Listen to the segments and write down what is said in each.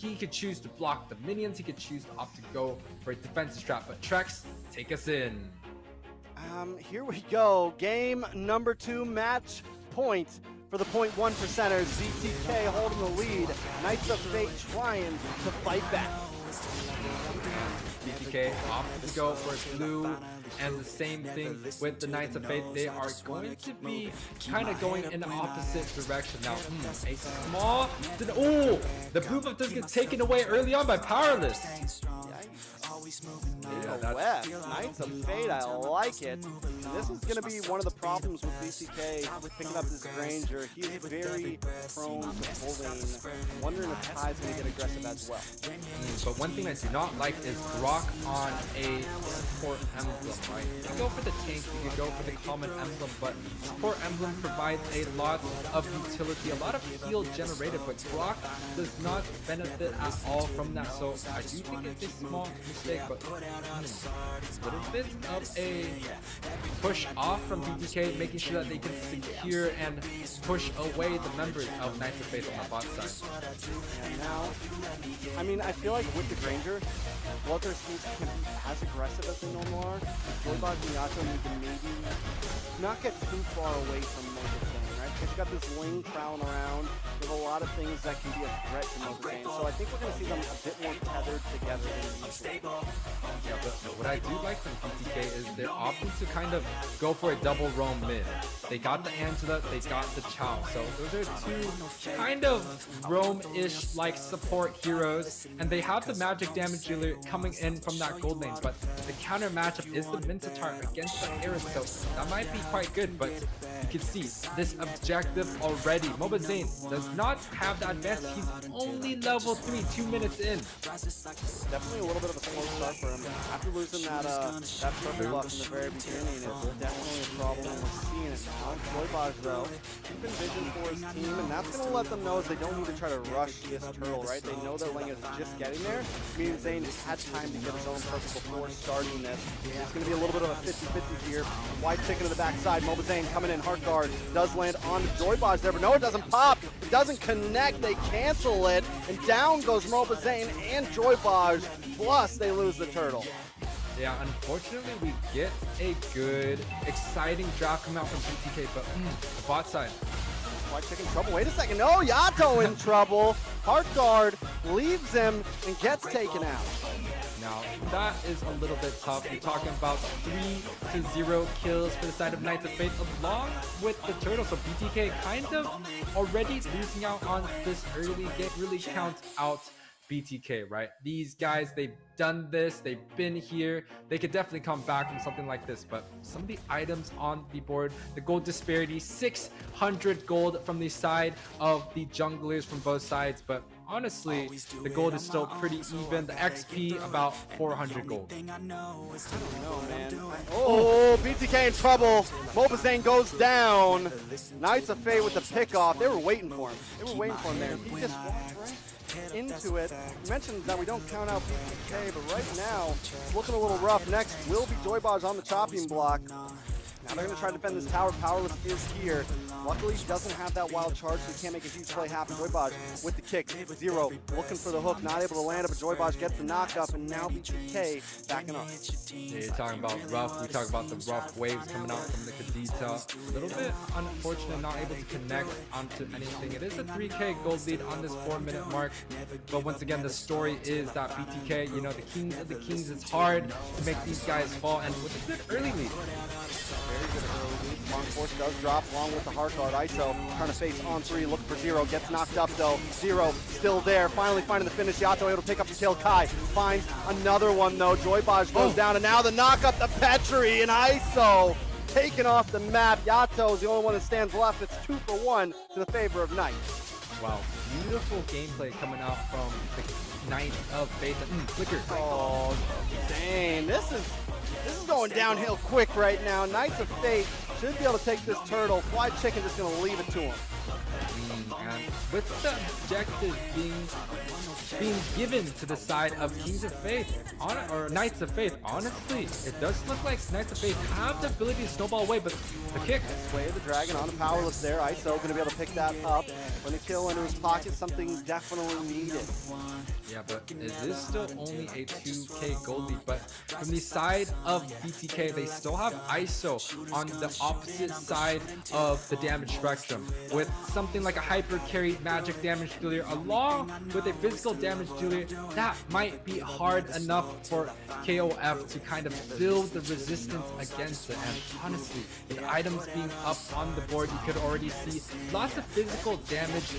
he could choose to block the minions, he could choose to opt to go for a defensive strat, but Trex, take us in. Here we go. Game number 2, match point for the 0.1%ers. BTK holding the lead. Knights of Fate trying to fight back. BTK opted to go for blue, and the same thing with the Knights of Fate. They are going to be kind of going in the opposite direction now. A small, oh, the blue buff does get taken away early on by Powerless. Yeah, West. Knights of Fate, I like it. This is going to be one of the problems with BTK picking up this Granger. He's very prone to pulling. Wondering if Ty's going to get aggressive as well. But one thing I do not like is Grok on a support emblem, right? You can go for the tank, you can go for the common emblem, but support emblem provides a lot of utility, a lot of heal generated, but Grok does not benefit at all from that. So I do think it's a small mistake, but a little bit of a push off from BTK, making sure that they can secure and push away the members of Knights of Fate on the bot side. And now, I mean, I feel like with the Granger, both their teams can be as aggressive as they normally are. Joybot and Yato need to maybe not get too far away from Mobazane, right? Because you got this Ling prowling around. There's a lot of things that can be a threat to Mobazane. So I think we're going to see them a bit more tethered together than usual. Yeah, but what I do like from BTK is they're opting to kind of go for a double roam mid. They got the Angela, they got the Chow. So those are two kind of roam-ish like support heroes, and they have the magic damage dealer coming in from that gold lane, but the counter matchup is the Minsitthar against the Harith, so that might be quite good, but you can see this objective already. Mobazane does not have the advantage. He's only level 3, 2 minutes in. Definitely a little bit of a slow start for him. After losing that purple buff in the very beginning, it's definitely a problem. We're seeing it now. Joybaj, though, keeping vision for his team, and that's going to let them know is they don't need to try to rush this turtle, right? They know that Ling is just getting there, meaning Zane had time to get his own purple before starting this. It's going to be a little bit of a 50-50 here. Wide chicken to the backside. Mobazane coming in. Heart guard does land on Joybaj there, but no, it doesn't pop. It doesn't connect. They cancel it, and down goes Mobazane and Joybaj. Plus, they lose the turtle. Yeah, unfortunately, we get a good, exciting draft come out from BTK, but the bot side. White Chicken in trouble. Wait a second. No, Yato in trouble. Heart guard leaves him and gets taken out. Now, that is a little bit tough. You're talking about 3-0 kills for the side of Knights of Fate, along with the turtle. So BTK kind of already losing out on this early game. Really counts out BTK, right? These guys, they've done this, they've been here, they could definitely come back from something like this, but some of the items on the board, the gold disparity, 600 gold from the side of the junglers from both sides, but honestly, the gold is still pretty even. The XP, about 400 gold. I don't know, man. Oh, BTK in trouble. Mobazane goes down. Knights of Fate with the pick off. They were waiting for him. They were waiting for him there. He just walked right into it. You mentioned that we don't count out BTK, but right now, it's looking a little rough. Next will be Joybaj on the chopping block. Now they're going to try to defend this tower. Powerless is here. Luckily, he doesn't have that wild charge, so he can't make a huge play happen. Joybaj with the kick. Zero looking for the hook. Not able to land it, but Joybaj gets the knock-up, and now BTK backing up. Yeah, you're talking about rough. We talk about the rough waves coming out from the Khadita. A little bit unfortunate, not able to connect onto anything. It is a 3K gold lead on this 4-minute mark. But once again, the story is that BTK, you know, the kings of the kings, it's hard to make these guys fall. And with a good early lead. Very good early lead. Long Force does drop along with the Heart Guard. ISO trying to face on 3, looking for Zero. Gets knocked up though. Zero still there. Finally finding the finish. Yato able to pick up the kill. Kai finds another one though. Joybaj goes down, and now the knock up to Petri, and ISO taken off the map. Yato is the only one that stands left. It's 2 for 1 to the favor of Knight. Wow, beautiful gameplay coming out from the Knight of Fate. Flicker. Oh, dang. This is going downhill quick right now. Knights of Fate should be able to take this turtle. Fly Chicken just going to leave it to him. and with the objective being given to the side of Kings of Faith, or Knights of Faith, honestly, it does look like Knights of Faith have the ability to snowball away, but the kick. Sway the Dragon on a powerless there. ISO going to be able to pick that up. When the kill into his pocket, something definitely needed. Yeah, but it is still only a 2k gold lead, but from the side of BTK, they still have ISO on the opposite side of the damage spectrum with something like a hyper carry magic damage dealer along with a physical damage dealer that might be hard enough for KOF to kind of build the resistance against it. And honestly, with items being up on the board, you could already see lots of physical damage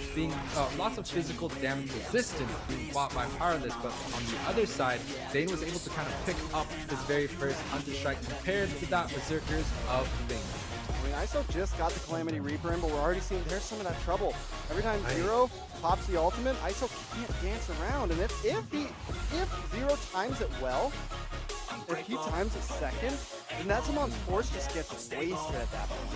resistance being fought by Powerless, but on the other side, Zane was able to kind of pick up his very first Hunter Strike compared to that Berserkers of Thing. I mean, ISO just got the Calamity Reaper in, but we're already seeing there's some of that trouble. Every time Zero pops the ultimate, ISO can't dance around, and if Zero times it well, if he times it second, then that Zamon's Force just gets wasted at that point.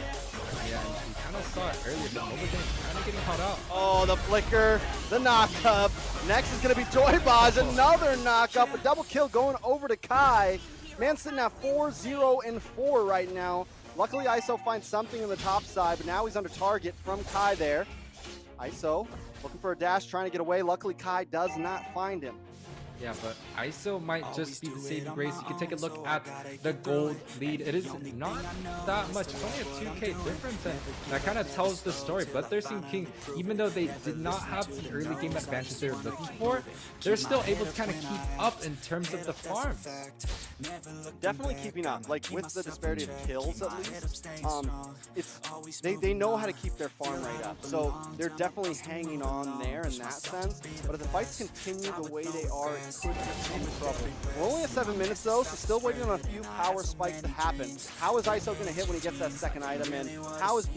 Yeah, and we kind of saw it earlier, but Moba's kind of getting caught out. Oh, the flicker, the knock-up. Next is going to be Joybaj, another knock-up, a double kill going over to Kai. Man sitting at 4-0-4 right now. Luckily, ISO finds something in the top side, but now he's under target from Kai there. ISO looking for a dash, trying to get away. Luckily, Kai does not find him. Yeah, but ISO might just be the saving grace. You can take a look at the gold lead. It is not that much. It's only a 2k difference, and that kind of tells the story. Bloodthirsty King, even though they did not have the early game advantage they were looking for, they're still able to kind of keep up in terms of the farm. Definitely keeping up, like with the disparity of kills at least. They know how to keep their farm rate up, so they're definitely hanging on there in that sense. But if the fights continue the way they are, it could be in trouble. We're only at 7 minutes though, so still waiting on a few power spikes to happen. How is ISO going to hit when he gets that second item in? How is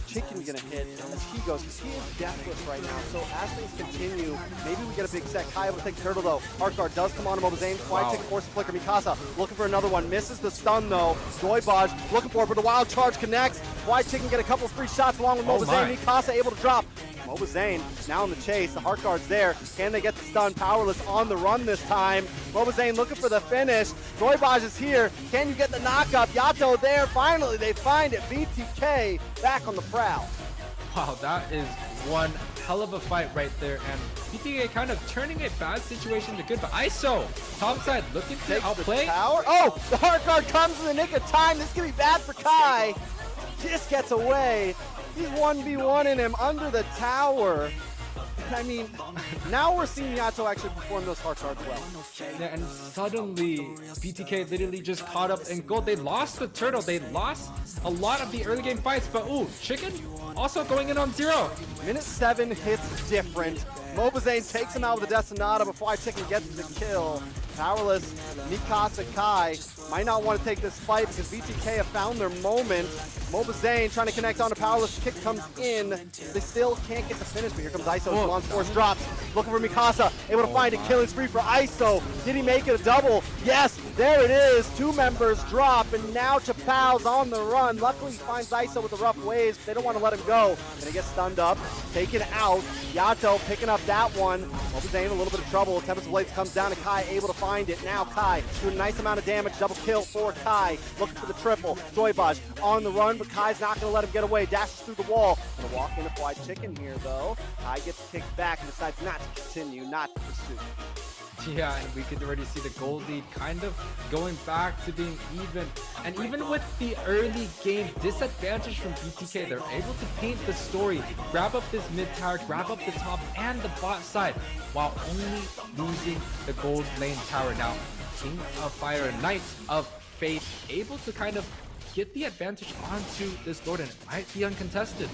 Chicken going to hit as he goes? Because he is deathless right now. So as things continue, maybe we get a big set. Kai able to take Turtle though. Heart Guard does come on to Mobazane. Wide Chicken forces flicker. Mikasa looking for another one. Misses the stun though. Joybaj looking for it, but the wild charge connects. Wide Chicken get a couple of free shots along with Mobazane. Mikasa able to drop. Mobazane now in the chase. The Heart Guard's there. Can they get the stun? Powerless on the run this time. Mobazane looking for the finish. Joybaj is here. Can you get the knockup? Yato there. Finally, they find it. BTK back on the prowl. Wow, that is one hell of a fight right there, and BTK kind of turning a bad situation to good, but ISO, topside, looking to outplay. Tower. Oh, the Heart Guard comes in the nick of time. This could be bad for Kai. Just gets away. He's 1v1ing him under the tower. I mean, now we're seeing Yato actually perform those Heart Guards well. Yeah, and suddenly, BTK literally just caught up in gold. They lost the turtle. They lost a lot of the early game fights, but ooh, Chicken also going in on 0. Minute 7 hits different. Mobazane takes him out with the Destinata before Chicken gets the kill. Powerless, Mikasa Kai might not want to take this fight because BTK have found their moment. Mobazane trying to connect on to Powerless. Kick comes in. They still can't get the finish, but here comes ISO. Salon's Force drops. Looking for Mikasa. Able to find a killing spree for ISO. Did he make it a double? Yes, there it is. 2 members drop, and now Chapal's on the run. Luckily, he finds ISO with the rough waves. They don't want to let him go. And he gets stunned up, taken out. Yato picking up that one. Mobazane in a little bit of trouble. Tempest Blades comes down to Kai, able to find it. Now Kai doing a nice amount of damage. Double kill for Kai. Looking for the triple. Joybaj on the run, but Kai's not going to let him get away. Dashes through the wall. Going to walk into Wide Chicken here, though. Kai gets kicked back and decides not to continue, not to pursue. Yeah, and we could already see the gold lead kind of going back to being even. And even with the early game disadvantage from BTK, they're able to paint the story, grab up this mid tower, grab up the top and the bot side, while only losing the gold lane tower. Now, King of Fire and Knights of Faith able to kind of get the advantage onto this Lord, and it might be uncontested.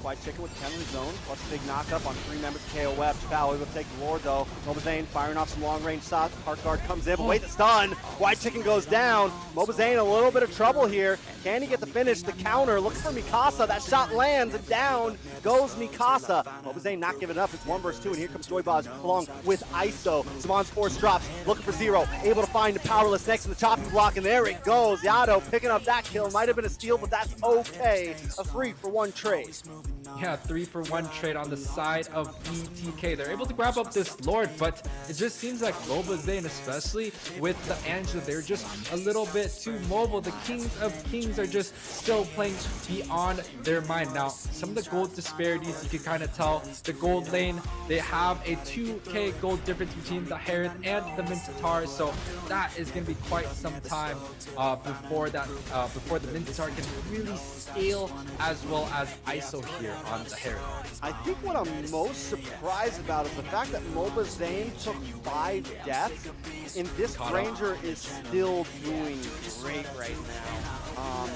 Wide Chicken with the penalty zone, plus a big knockup on 3 members of KOF. Chapal able to take the Lord though. Mobazane firing off some long-range shots. Heart Guard comes in, but wait, the stun. Wide Chicken goes down. Mobazane a little bit of trouble here. Can he get the finish? The counter, looking for Mikasa. That shot lands, and down goes Mikasa. Mobazane not giving up. It's 1 versus 2, and here comes Joybaj along with ISO. Zamon's Force drops, looking for 0. Able to find the Powerless next to the chopping block, and there it goes. Yato picking up that kill. Might have been a steal, but that's okay. A 3-for-1 trade. Yeah, 3-for-1 trade on the side of BTK. They're able to grab up this Lord, but it just seems like Mobazane, especially with the Angela, they're just a little bit too mobile. The Kings of Kings are just still playing beyond their mind. Now, some of the gold disparities, you can kind of tell. The gold lane, they have a 2k gold difference between the Harith and the Minsitthar, so that is going to be quite some time before the Minsitthar can really scale, as well as ISO here on the Harith. I think what I'm most surprised about is the fact that Mobazane took 5 deaths, and this Ranger is still doing great right now.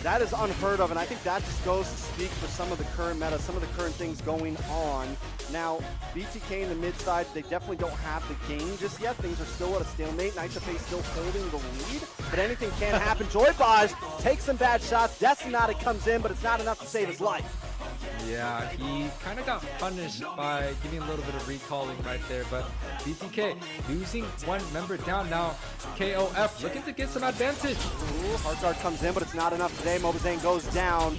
That is unheard of, and I think that just goes to speak for some of the current meta, some of the current things going on. Now, BTK in the mid side, they definitely don't have the game just yet. Things are still at a stalemate. Knights of Fate still holding the lead, but anything can happen. Joybaj takes some bad shots. Destinati comes in, but it's not enough to save his life. Yeah, he kind of got punished by getting a little bit of recalling right there, but BTK losing one member down now. KOF looking to get some advantage. Ooh, Harith Gak comes in, but it's not enough today. Mobazane goes down.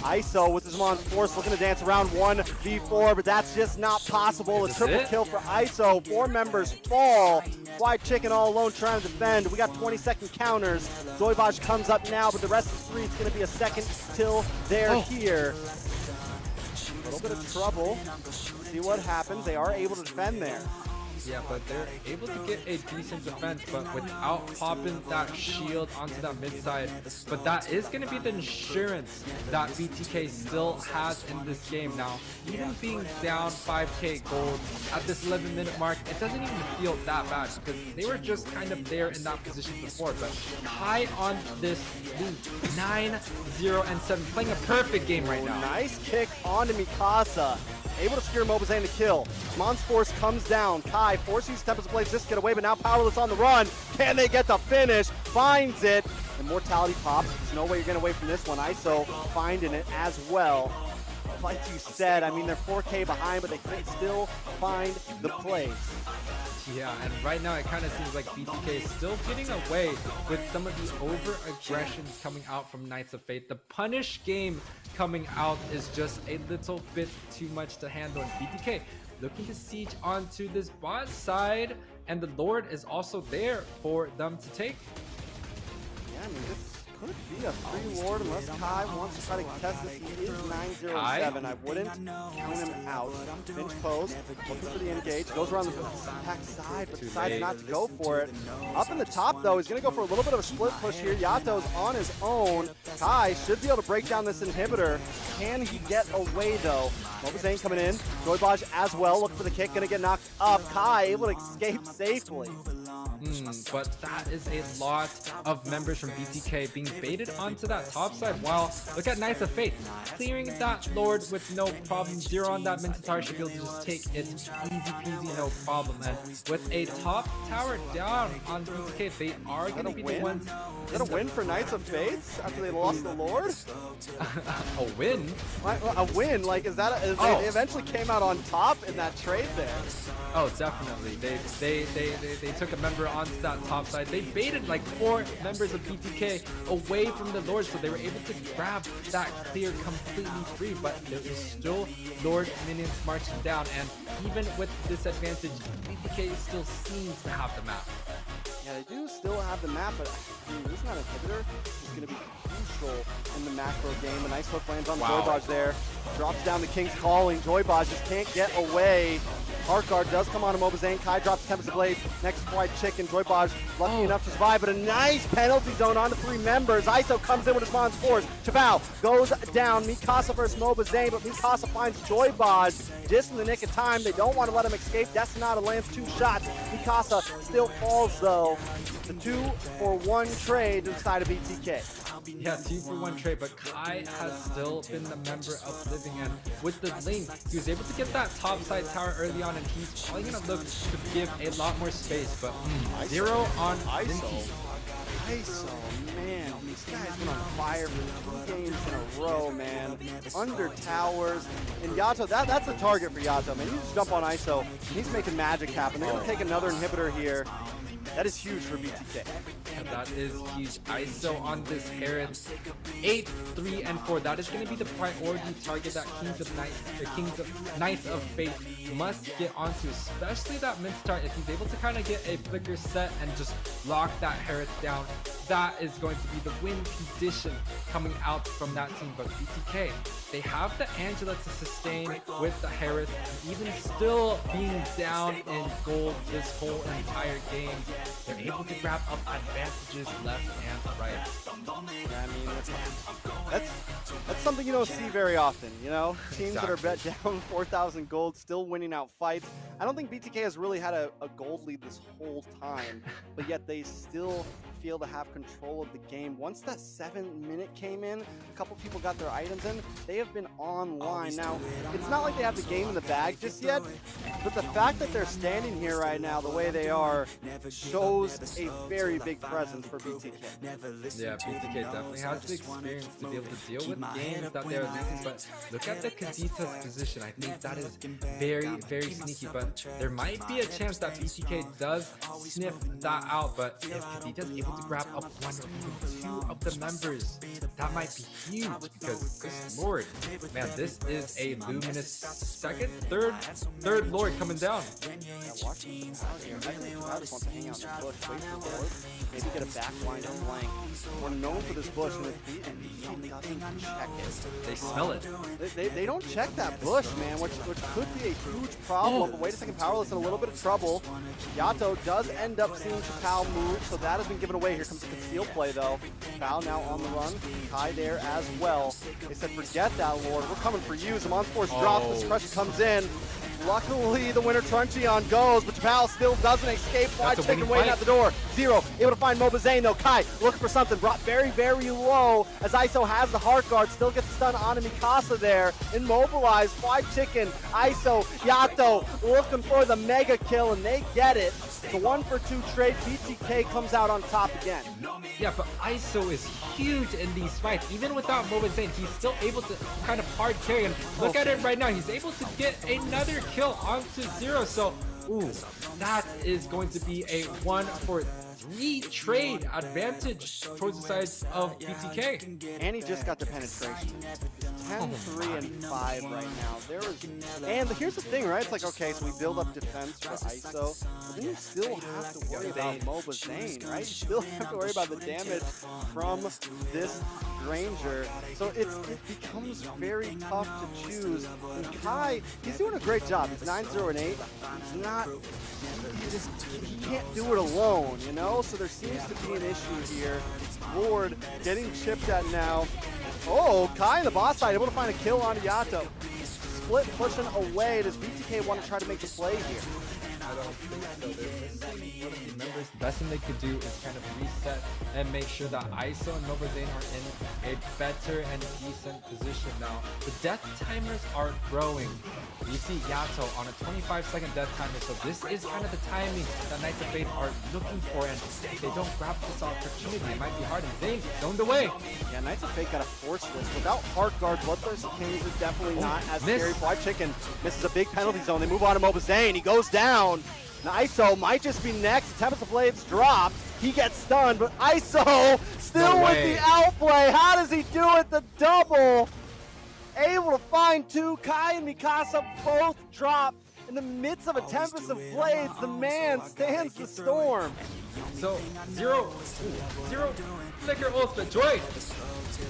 ISO with his Mon's Force looking to dance around 1v4, but that's just not possible. A triple kill for ISO. 4 members fall. White Chicken all alone trying to defend. We got 20-second counters. Joybaj comes up now, but the rest of 3, it's going to be a second till they're here. A little bit of trouble. See what happens. They are able to defend there. Yeah, but they're able to get a decent defense, but without popping that shield onto that mid side. But that is going to be the insurance that BTK still has in this game now. Even being down 5k gold at this 11-minute mark, it doesn't even feel that bad because they were just kind of there in that position before. But high on this lead, 9-0-7, playing a perfect game right now. Nice kick onto Mikasa. Able to secure Mobazane to kill. Mon's Force comes down. Kai forces Tempest Blades just get away, but now Powerless on the run. Can they get the finish? Finds it. Immortality pops. There's no way you're getting away from this one. ISO finding it as well. Like you said, I mean, they're 4K behind, but they can still find the place. Yeah, and right now it kind of seems like BTK is still getting away with some of the over-aggressions coming out from Knights of Fate. The punish game coming out is just a little bit too much to handle, and BTK looking to siege onto this bot side, and the Lord is also there for them to take. Yeah, I mean, this could be a free Lord unless Kai wants to try to contest this. He is 9-0-7. I wouldn't count him out. Pinch pose, looking for the engage. Goes around the back side, but decided not to go for it. Up in the top, though, he's going to go for a little bit of a split push here. Yato's on his own. Kai should be able to break down this inhibitor. Can he get away, though? Mobazane coming in. Joybaj as well. Looking for the kick. Going to get knocked up. Kai able to escape safely. But that is a lot of members from BTK being baited onto that top side. While look at Knights of Fate clearing that Lord with no problem. 0 on that Minsitthar should be able to just take it easy peasy, no problem. And with a top tower down on BTK, they are going to be the ones. Is that a win for Knights of Fate after they lost the Lord? A win? A win? Like, is that? They eventually came out on top in that trade there. Oh, definitely. They took a member onto that top side. They baited like 4 members of BTK away from the Lord, so they were able to grab that clear completely free, but there was still Lord minions marching down, and even with this advantage, BTK still seems to have the map. Yeah, they do still have the map, but losing that inhibitor is going to be crucial in the macro game. A nice hook lands on the Joybaj there. Drops down the King's Calling. Joybaj just can't get away. Harith Gak does come on to Mobazane. Kai drops Tempest Blades. Next White Chicken. Joybaj lucky enough to survive, but a nice penalty zone on to 3 members. ISO comes in with his Mon's Force. Chabal goes down. Mikasa versus Mobazane, but Mikasa finds Joybaj just in the nick of time. They don't want to let him escape. Destinata lands 2 shots. Mikasa still falls, though. The 2-for-1 trade inside of BTK. Yeah, 2-for-1 trade, but Kai has still been the member of Living, and with the link, he was able to get that top side tower early on, and he's probably going to look to give a lot more space, but 0 on ISO. ISO, man, this guy's been on fire for 2 games in a row, man. Under towers, and Yato, that's the target for Yato, man. You just jump on ISO, and he's making magic happen. They're going to take another inhibitor here. That is huge for BTK. And that is huge. ISO on this Harith. 8, 3, and 4. That is going to be the priority target that Knights of Fate must get onto, especially that Minsitthar. If he's able to kind of get a flicker set and just lock that Harith down, that is going to be the win condition coming out from that team. But BTK, they have the Angela to sustain with the Harith, and even still being down in gold this whole entire game, they're able to grab up advantages left and right. Yeah, I mean, that's something you don't see very often, you know? Teams that are bet down 4,000 gold, still winning out fights. I don't think BTK has really had a gold lead this whole time, but yet they still feel to have control of the game. Once that 7-minute came in, a couple people got their items in, they have been online. Now, it's not like they have the game in the bag just yet, but the fact that they're standing here right now the way they are shows a very big presence for BTK. Yeah, BTK definitely has the experience to be able to deal with games that they're losing, but look at the Kadita's position. I think that is very, very sneaky, but there might be a chance that BTK does sniff that out, but if Kadita's able to grab up 1 or even 2 of the members, that might be huge, because this Lord, man, this is a luminous third Lord coming down. Watch him out here. I think Travis wants to hang out in the bush, wait for the Lord, maybe get a backline and flank. We're known for this bush, and he doesn't check it. They smell it. They don't check that bush, man, which could be a huge problem. But wait a second, Powerless in a little bit of trouble. Yato does end up seeing Chapao move, so that has been given away. Here comes the conceal play, though. Chapao now on the run. Kai there as well. They said, forget that, Lord. We're coming for you. Zamon Force drops. The suppression comes in. Luckily, the winner Truncheon goes, but Chapao still doesn't escape. Wide chicken waiting at the door. Zero able to find Mobazane, though. Kai looking for something. Brought very, very low as ISO has the heart guard. Still gets the stun on Mikasa there. Immobilized. Fried chicken. ISO, Yato looking for the mega kill, and they get it. The 1-for-2 trade. BTK comes out on top again. Yeah, but ISO is huge in these fights. Even without Mobazane, he's still able to kind of hard carry. And look at it right now. He's able to get another kill onto Zero. So, ooh, that is going to be a 1-for-3 trade advantage towards the side of BTK. And he just got the penetration. 10, 3, and 5 right now. And here's the thing, right? It's like, okay, so we build up defense for ISO, but then you still have to worry about Mobazane, right? You still have to worry about the damage from this Ranger. So it becomes very tough to choose. And Kai, he's doing a great job. He's 9-0 and 8. He's not, he can't do it alone, you know? So there seems to be an issue here. Lord getting chipped at now. Oh, Kai on the boss side, able to find a kill on Yato. Split pushing away. Does BTK want to try to make the play here? I don't think so. They're missing one of the members. The best thing they could do is kind of reset and make sure that ISO and Mobazane are in a better and decent position now. The death timers are growing. You see Yato on a 25-second death timer, so this is kind of the timing that Knights of Fate are looking for, and if they don't grab this opportunity, it might be hard. And Zane zoned away. Yeah, Knights of Fate got to force this. Without Heart Guard, Bloodthirsty Kings is definitely not as scary. Fried Chicken misses a big penalty zone. They move on to Mobazane. He goes down. Now ISO might just be next. Tempest of Blades drops. He gets stunned, but ISO still with the outplay. How does he do it? The double. Able to find 2. Kai and Mikasa both drop. In the midst of a Tempest of Blades, the man stands the storm. So, Zero flicker ultimate. Joy.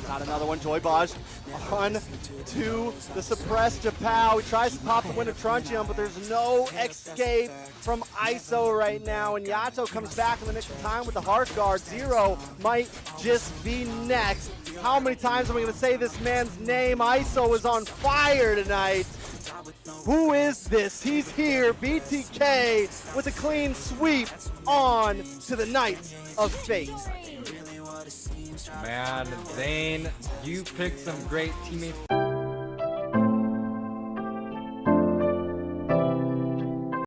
Not another one. Joy Baj on to the suppressed Chapao. He tries to pop the winner Truncheon, but there's no escape from ISO right now. And Yato comes back in the nick of time with the heart guard. Zero might just be next. How many times am I going to say this man's name? ISO is on fire tonight. Who is this? He's here. BTK with a clean sweep on to the Knights of Fate. Man, Zane, you picked some great teammates.